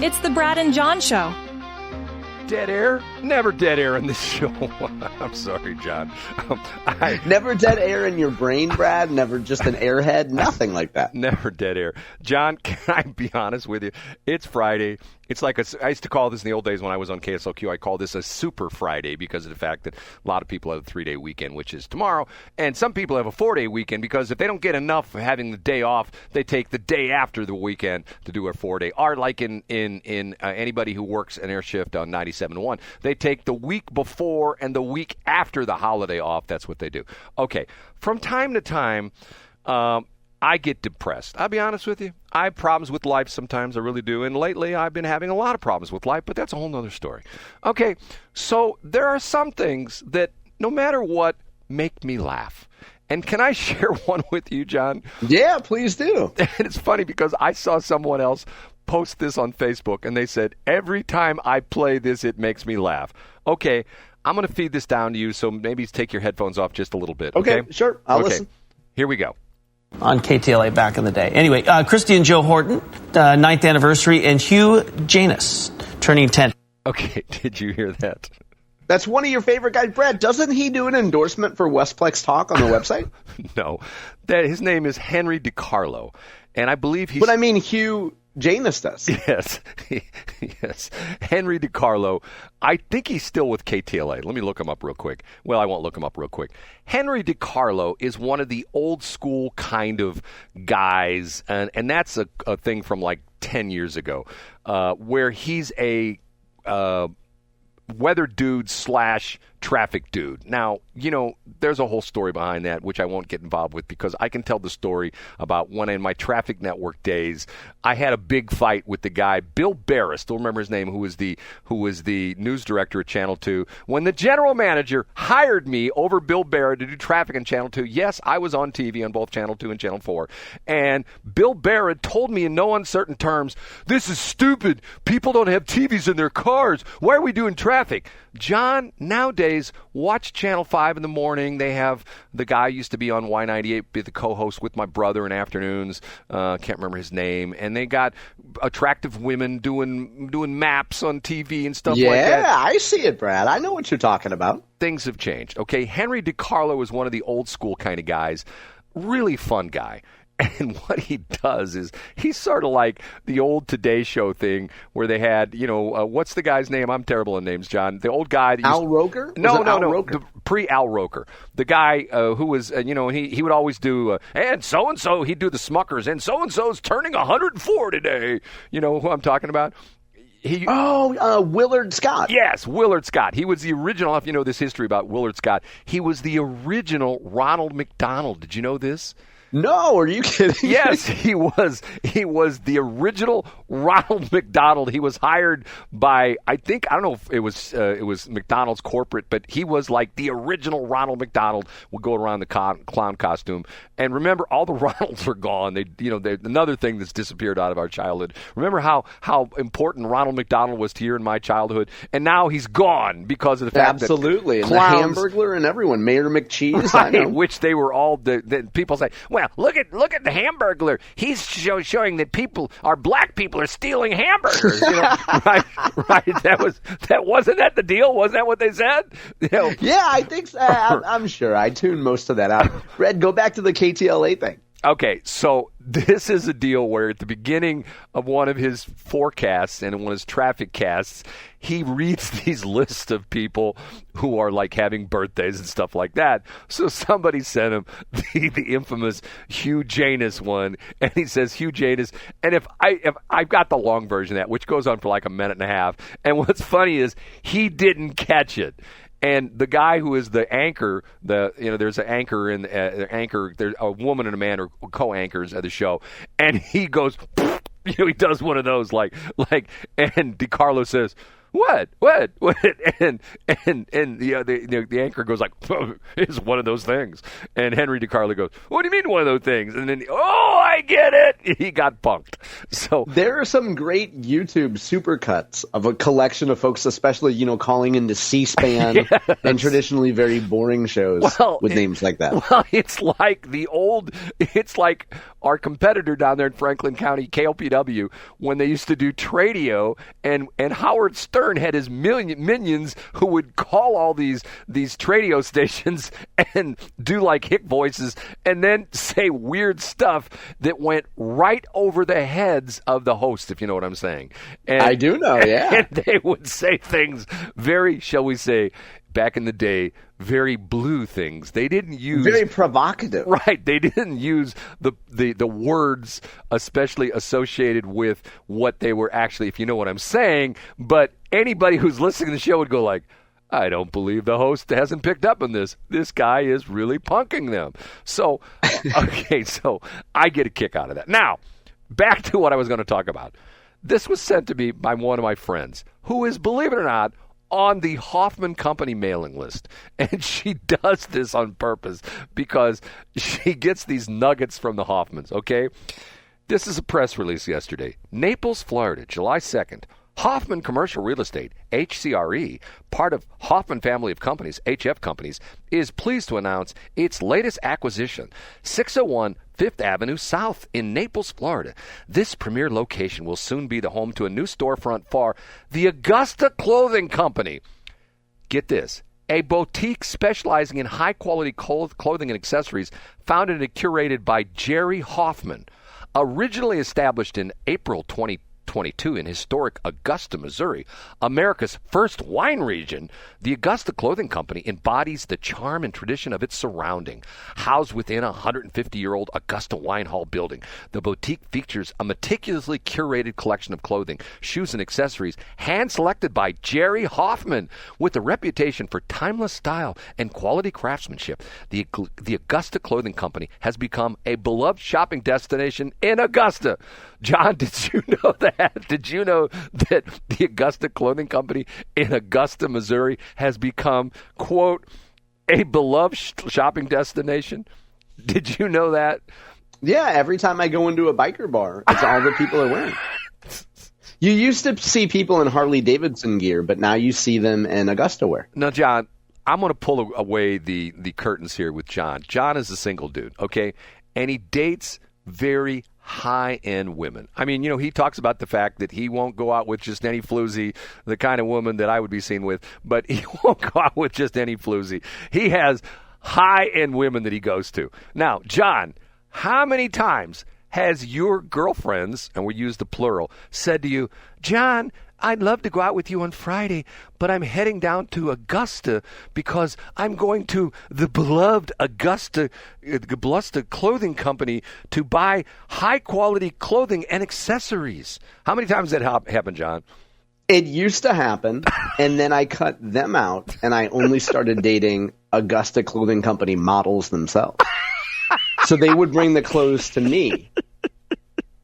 It's the Brad and John Show. Dead air? Never dead air in this show. I'm sorry, John. Never dead air in your brain, Brad? Never just an airhead? Nothing like that. Never dead air. John, can I be honest with you? It's Friday. It's like I used to call this in the old days when I was on KSLQ. I call this a Super Friday because of the fact that a lot of people have a 3-day weekend, which is tomorrow, and some people have a 4-day weekend because if they don't get enough of having the day off, they take the day after the weekend to do a 4-day. Or like in anybody who works an air shift on 97.1, they take the week before and the week after the holiday off. That's what they do. Okay, from time to time, I get depressed. I'll be honest with you. I have problems with life sometimes. I really do. And lately, I've been having a lot of problems with life, but that's a whole nother story. Okay, so there are some things that, no matter what, make me laugh. And can I share one with you, John? Yeah, please do. And it's funny because I saw someone else post this on Facebook, and they said, every time I play this, it makes me laugh. Okay, I'm going to feed this down to you, so maybe take your headphones off just a little bit. Okay, sure. I'll listen. Here we go. On KTLA back in the day. Anyway, Christy and Joe Horton, 9th anniversary, and Hugh Janus turning 10. Okay, did you hear that? That's one of your favorite guys. Brad, doesn't he do an endorsement for Westplex Talk on the website? No. His name is Henry DiCarlo, and I believe he's... But I mean, Hugh Janus does. Yes. Yes. Henry DiCarlo. I think he's still with KTLA. Let me look him up real quick. Well, I won't look him up real quick. Henry DiCarlo is one of the old school kind of guys, and that's a thing from like 10 years ago, where he's a weather dude / traffic dude. Now, there's a whole story behind that, which I won't get involved with because I can tell the story about when in my traffic network days, I had a big fight with the guy, Bill Barris, still remember his name, who was the news director at Channel 2. When the general manager hired me over Bill Barrett to do traffic on Channel 2, yes, I was on TV on both Channel 2 and Channel 4. And Bill Barrett told me in no uncertain terms, this is stupid. People don't have TVs in their cars. Why are we doing traffic? John, nowadays, watch Channel 5 in the morning. They have the guy who used to be on Y98, be the co-host with my brother in afternoons. Can't remember his name. And they got attractive women doing maps on TV and stuff like that. Yeah, I see it, Brad. I know what you're talking about. Things have changed. Okay, Henry DiCarlo is one of the old school kind of guys. Really fun guy. And what he does is he's sort of like the old Today Show thing where they had, what's the guy's name? I'm terrible in names, John. The old guy. Al Roker? No. Pre-Al Roker. The guy who was, he would always do, and so-and-so, he'd do the Smuckers, and so-and-so's turning 104 today. You know who I'm talking about? Willard Scott. Yes, Willard Scott. He was the original, if you know this history about Willard Scott, he was the original Ronald McDonald. Did you know this? No, are you kidding? Yes, he was. He was the original Ronald McDonald. He was hired by, I don't know if it was McDonald's corporate, but he was like the original Ronald McDonald. Would go around the clown costume. And remember, all the Ronalds are gone. They're another thing that's disappeared out of our childhood. Remember how important Ronald McDonald was to you in my childhood, and now he's gone because of the fact absolutely. that clowns, and the Hamburglar and everyone, Mayor McCheese, right, I know. Which they were all the people say, well, look at the Hamburglar. He's showing that black people are stealing hamburgers. Right. That wasn't that the deal? Wasn't that what they said? Yeah, I think so. I'm sure. I tuned most of that out. Red, go back to the KTLA thing. Okay, so this is a deal where at the beginning of one of his forecasts and in one of his traffic casts, he reads these lists of people who are like having birthdays and stuff like that. So somebody sent him the infamous Hugh Janus one, and he says Hugh Janus. And if I've got the long version of that, which goes on for like a minute and a half, and what's funny is he didn't catch it. And the guy who is the anchor, there's an anchor in there's a woman and a man are co-anchors of the show, and he goes, he does one of those like, and DiCarlo says, What? And the anchor goes like, it's one of those things. And Henry DiCarlo goes, what do you mean one of those things? And then, I get it. He got punked. So there are some great YouTube supercuts of a collection of folks, especially, calling into C-SPAN yes. and traditionally very boring shows with names like that. Well, it's like our competitor down there in Franklin County, KLPW, when they used to do Tradio, and Howard Stern had his minions who would call all these Tradio stations and do like hick voices and then say weird stuff that went right over the heads of the host, if you know what I'm saying. And, I do know, yeah. And they would say things very, shall we say, back in the day, very blue things. They didn't use very provocative. Right. They didn't use the words especially associated with what they were actually, if you know what I'm saying. But anybody who's listening to the show would go like, I don't believe the host hasn't picked up on this. This guy is really punking them. So, okay, so I get a kick out of that. Now, back to what I was going to talk about. This was sent to me by one of my friends who is, believe it or not, on the Hoffman Company mailing list. And she does this on purpose because she gets these nuggets from the Hoffmans, okay? This is a press release yesterday. Naples, Florida, July 2nd. Hoffman Commercial Real Estate, HCRE, part of Hoffman family of companies, HF companies, is pleased to announce its latest acquisition, 601 Fifth Avenue South in Naples, Florida. This premier location will soon be the home to a new storefront for the Augusta Clothing Company. Get this. A boutique specializing in high-quality clothing and accessories founded and curated by Jerry Hoffman. Originally established in April 2022 in historic Augusta, Missouri, America's first wine region, the Augusta Clothing Company embodies the charm and tradition of its surrounding. Housed within a 150-year-old Augusta wine hall building, the boutique features a meticulously curated collection of clothing, shoes, and accessories hand-selected by Jerry Hoffman. With a reputation for timeless style and quality craftsmanship, the Augusta Clothing Company has become a beloved shopping destination in Augusta. John, did you know that? Did you know that the Augusta Clothing Company in Augusta, Missouri has become, quote, a beloved shopping destination? Did you know that? Yeah, every time I go into a biker bar, it's all that people are wearing. You used to see people in Harley Davidson gear, but now you see them in Augusta wear. Now, John, I'm going to pull away the curtains here with John. John is a single dude, okay? And he dates very high-end women. I mean, he talks about the fact that he won't go out with just any floozy, the kind of woman that I would be seen with, but he won't go out with just any floozy. He has high-end women that he goes to. Now, John, how many times has your girlfriends, and we use the plural, said to you, John, I'd love to go out with you on Friday, but I'm heading down to Augusta because I'm going to the beloved Augusta Clothing Company to buy high-quality clothing and accessories. How many times did that happen, John? It used to happen, and then I cut them out, and I only started dating Augusta Clothing Company models themselves. So they would bring the clothes to me.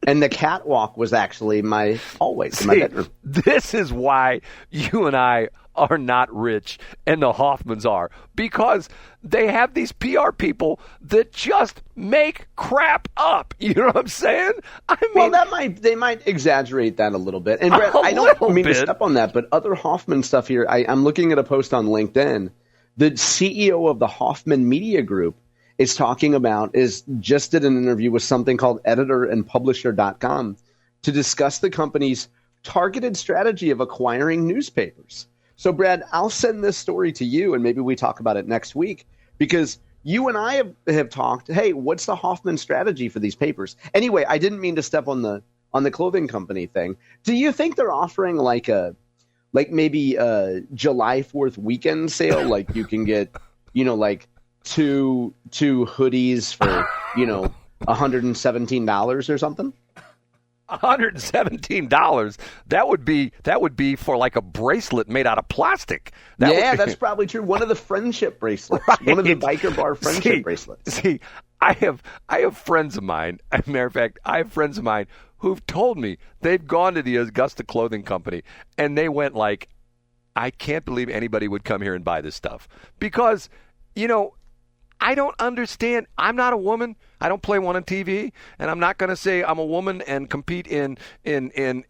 And the catwalk was actually my hallway to my bedroom. This is why you and I are not rich and the Hoffmans are, because they have these PR people that just make crap up. You know what I'm saying? Well, they might exaggerate that a little bit. And Brett, I don't mean to step on that, but other Hoffman stuff here. I'm looking at a post on LinkedIn. The CEO of the Hoffman Media Group just did an interview with something called editorandpublisher.com to discuss the company's targeted strategy of acquiring newspapers. So, Brad, I'll send this story to you, and maybe we talk about it next week, because you and I have talked, hey, what's the Hoffman strategy for these papers? Anyway, I didn't mean to step on the clothing company thing. Do you think they're offering maybe a July 4th weekend sale? Like you can get, two hoodies for, $117 or something? $117. That would be for like a bracelet made out of plastic. That's probably true. One of the friendship bracelets. Right. One of the biker bar friendship bracelets. See, I have friends of mine. As a matter of fact, I have friends of mine who've told me they've gone to the Augusta Clothing Company and they went like I can't believe anybody would come here and buy this stuff because, I don't understand. I'm not a woman. I don't play one on TV, and I'm not going to say I'm a woman and compete in in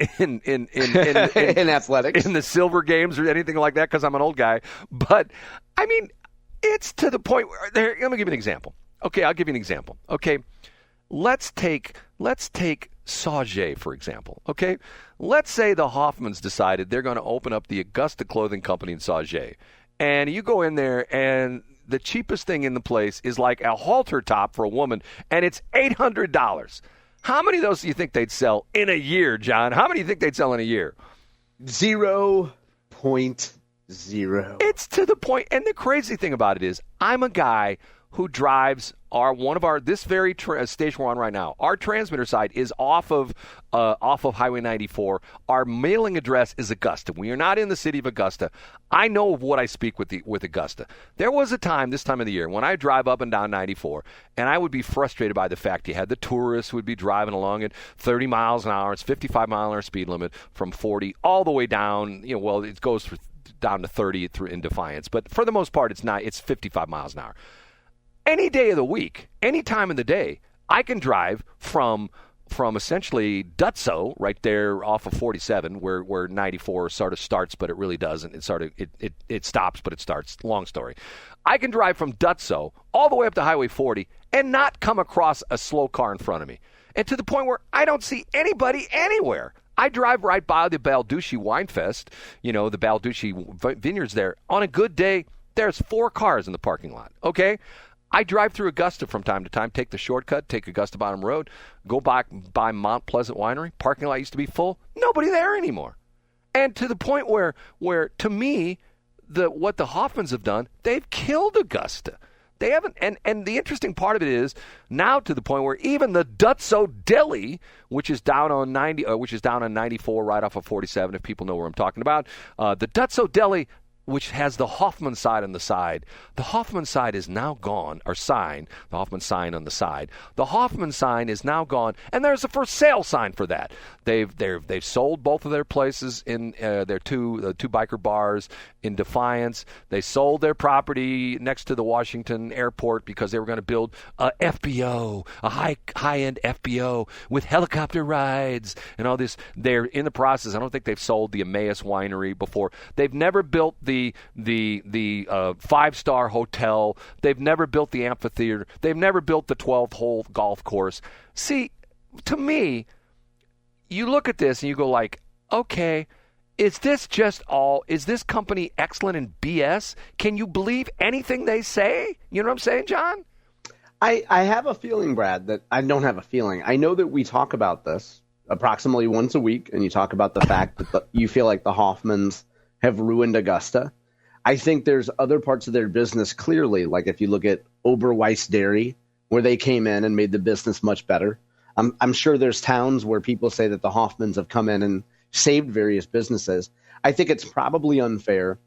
athletics, in the silver games or anything like that because I'm an old guy. But I mean, it's to the point where let me give you an example. Okay, I'll give you an example. Okay, let's take Sauget, for example. Okay, let's say the Hoffmanns decided they're going to open up the Augusta clothing company in Sauget, and you go in there and the cheapest thing in the place is like a halter top for a woman, and it's $800. How many of those do you think they'd sell in a year, John? How many do you think they'd sell in a year? 0.0. It's to the point, and the crazy thing about it is I'm a guy who drives this very station we're on right now. Our transmitter side is off of Highway 94. Our mailing address is Augusta. We are not in the city of Augusta. I know of what I speak with Augusta. There was a time this time of the year when I drive up and down 94, and I would be frustrated by the fact you had the tourists who would be driving along at 30 miles an hour. It's 55-mile-an-hour speed limit from 40 all the way down. It goes down to 30 in Defiance, but for the most part, it's 55 miles an hour. Any day of the week, any time of the day, I can drive from essentially Dutso right there off of 47 where 94 sort of starts, but it really doesn't. It stops, but it starts. Long story. I can drive from Dutso all the way up to Highway 40 and not come across a slow car in front of me. And to the point where I don't see anybody anywhere. I drive right by the Balducci Wine Fest, the Balducci vineyards there. On a good day, there's 4 cars in the parking lot, okay? I drive through Augusta from time to time, take the shortcut, take Augusta Bottom Road, go back by Mount Pleasant Winery. Parking lot used to be full. Nobody there anymore. And to the point where to me, what the Hoffmanns have done, they've killed Augusta. They haven't, and the interesting part of it is now to the point where even the Dutso Deli, which is down on 94 right off of 47, if people know where I'm talking about, the Dutso Deli, which has the Hoffmann side on the side. The Hoffmann side is now gone, or sign, the Hoffmann sign on the side. The Hoffmann sign is now gone, and there's a for sale sign for that. They've sold both of their places in their two biker bars in Defiance. They sold their property next to the Washington airport because they were going to build a FBO, a high-end FBO with helicopter rides and all this. They're in the process. I don't think they've sold the Emmaus Winery before. They've never built the 5-star hotel. They've never built the amphitheater. They've never built the 12-hole golf course. See, to me, you look at this and you go like, okay, is this company excellent in BS? Can you believe anything they say? You know what I'm saying, John? I have a feeling, Brad, that I don't have a feeling. I know that we talk about this approximately once a week, and you talk about the fact that you feel like the Hoffmanns have ruined Augusta. I think there's other parts of their business clearly, like if you look at Oberweis Dairy, where they came in and made the business much better. I'm sure there's towns where people say that the Hoffmanns have come in and saved various businesses. I think it's probably unfair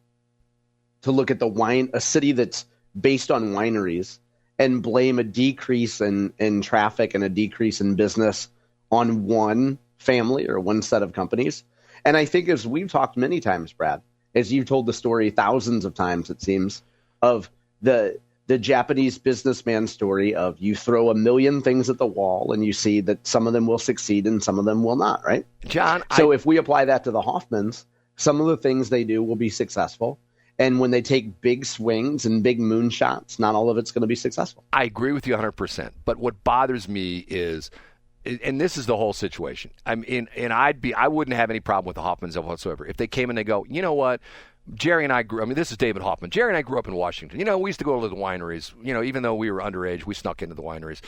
to look at a city that's based on wineries and blame a decrease in traffic and a decrease in business on one family or one set of companies. And I think, as we've talked many times, Brad, as you've told the story thousands of times, it seems, of the Japanese businessman story of you throw a million things at the wall and you see that some of them will succeed and some of them will not, right? John, so if we apply that to the Hoffmanns, some of the things they do will be successful. And when they take big swings and big moonshots, not all of it's going to be successful. I agree with you 100%. But what bothers me is, and this is the whole situation. I wouldn't have any problem with the Hoffmanns whatsoever if they came and they go, you know what? Jerry and I this is David Hoffmann. Jerry and I grew up in Washington. We used to go to the wineries. Even though we were underage, we snuck into the wineries.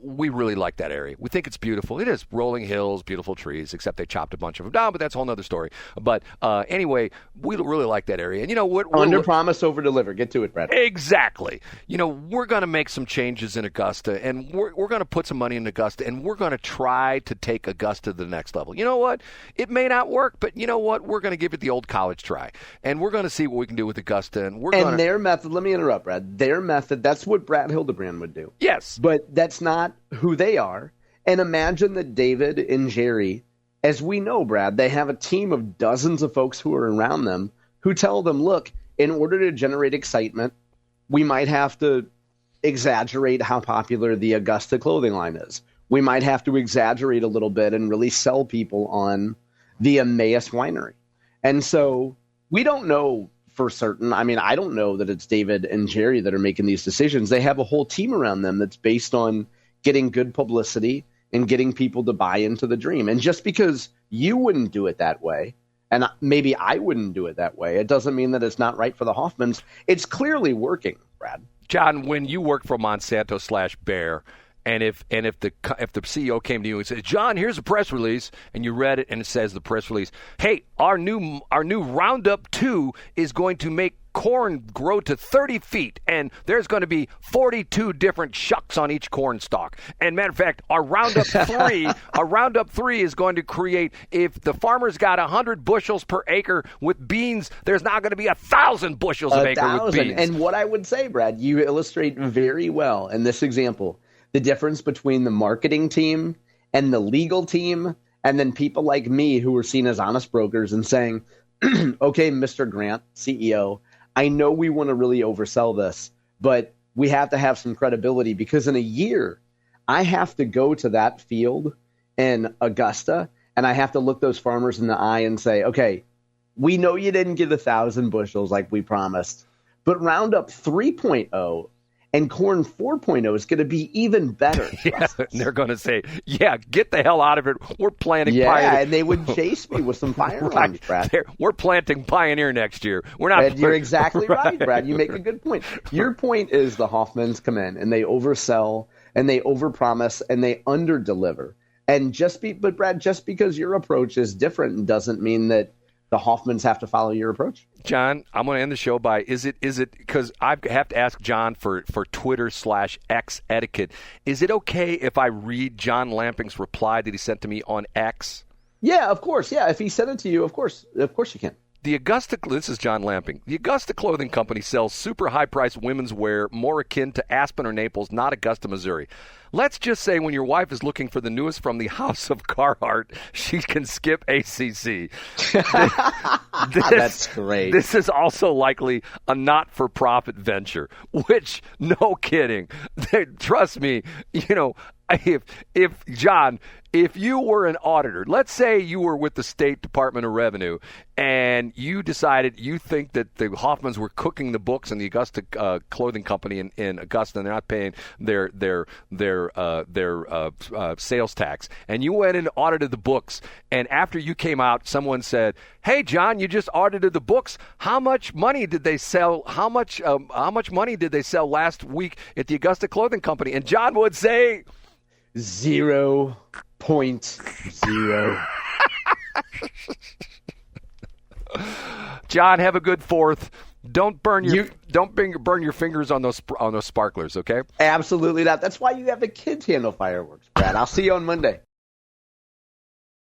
We really like that area. We think it's beautiful. It is rolling hills, beautiful trees, except they chopped a bunch of them down, but that's a whole other story. But anyway, we really like that area. And what? Under promise, over deliver. Get to it, Brad. Exactly. We're going to make some changes in Augusta, and we're going to put some money in Augusta, and we're going to try to take Augusta to the next level. You know what? It may not work, but you know what? We're going to give it the old college try. And we're going to see what we can do with Augusta. And their method, let me interrupt, Brad. Their method, that's what Brad Hildebrand would do. Yes. But that's not who they are. And imagine that David and Jerry, as we know, Brad, they have a team of dozens of folks who are around them who tell them, look, in order to generate excitement, we might have to exaggerate how popular the Augusta clothing line is. We might have to exaggerate a little bit and really sell people on the Emmaus winery. And so we don't know for certain. I mean, I don't know that it's David and Jerry that are making these decisions. They have a whole team around them that's based on getting good publicity and getting people to buy into the dream. And just because you wouldn't do it that way, and maybe I wouldn't do it that way, it doesn't mean that it's not right for the Hoffmanns. It's clearly working, Brad. John, when you work for Monsanto/Bayer, and if the CEO came to you and said, John, here's a press release, and you read it and it says the press release, hey, our new Roundup 2 is going to make corn grow to 30 feet, and there's going to be 42 different shucks on each corn stalk. And matter of fact, our Roundup 3 is going to create, if the farmer's got 100 bushels per acre with beans, there's now going to be 1,000 bushels of acre with beans. And what I would say, Brad, you illustrate very well in this example the difference between the marketing team and the legal team, and then people like me who are seen as honest brokers and saying, okay, Mr. Grant, CEO, I know we want to really oversell this, but we have to have some credibility, because in a year, I have to go to that field in Augusta and I have to look those farmers in the eye and say, okay, we know you didn't get 1,000 bushels like we promised, but Roundup 3.0 and corn 4.0 is going to be even better. Yeah, they're going to say, yeah, get the hell out of it. We're planting Pioneer. Yeah, and they would chase me with some firearms, Brad. We're planting Pioneer next year. We're not. Brad, you're exactly right, Brad. You make a good point. Your point is the Hoffmanns come in and they oversell and they overpromise and they underdeliver. And but Brad, just because your approach is different doesn't mean that the Hoffmanns have to follow your approach. John, I'm going to end the show by, is it because I have to ask John for Twitter/X etiquette. Is it okay if I read John Lamping's reply that he sent to me on X? Yeah, of course. Yeah, if he sent it to you, of course you can. This is John Lamping. The Augusta Clothing Company sells super high-priced women's wear more akin to Aspen or Naples, not Augusta, Missouri. Let's just say when your wife is looking for the newest from the House of Carhartt, she can skip ACC. That's great. This is also likely a not-for-profit venture, which, no kidding, trust me, if you were an auditor, let's say you were with the State Department of Revenue and you decided you think that the Hoffmanns were cooking the books in the Augusta Clothing Company in Augusta and they're not paying their sales tax, and you went and audited the books, and after you came out, someone said, hey, John, you just audited the books. How much money did they sell? How much money did they sell last week at the Augusta Clothing Company? And John would say 0.0. John, have a good 4th. Don't burn your fingers on those sparklers, okay? Absolutely not. That's why you have the kids handle fireworks, Brad. I'll see you on Monday.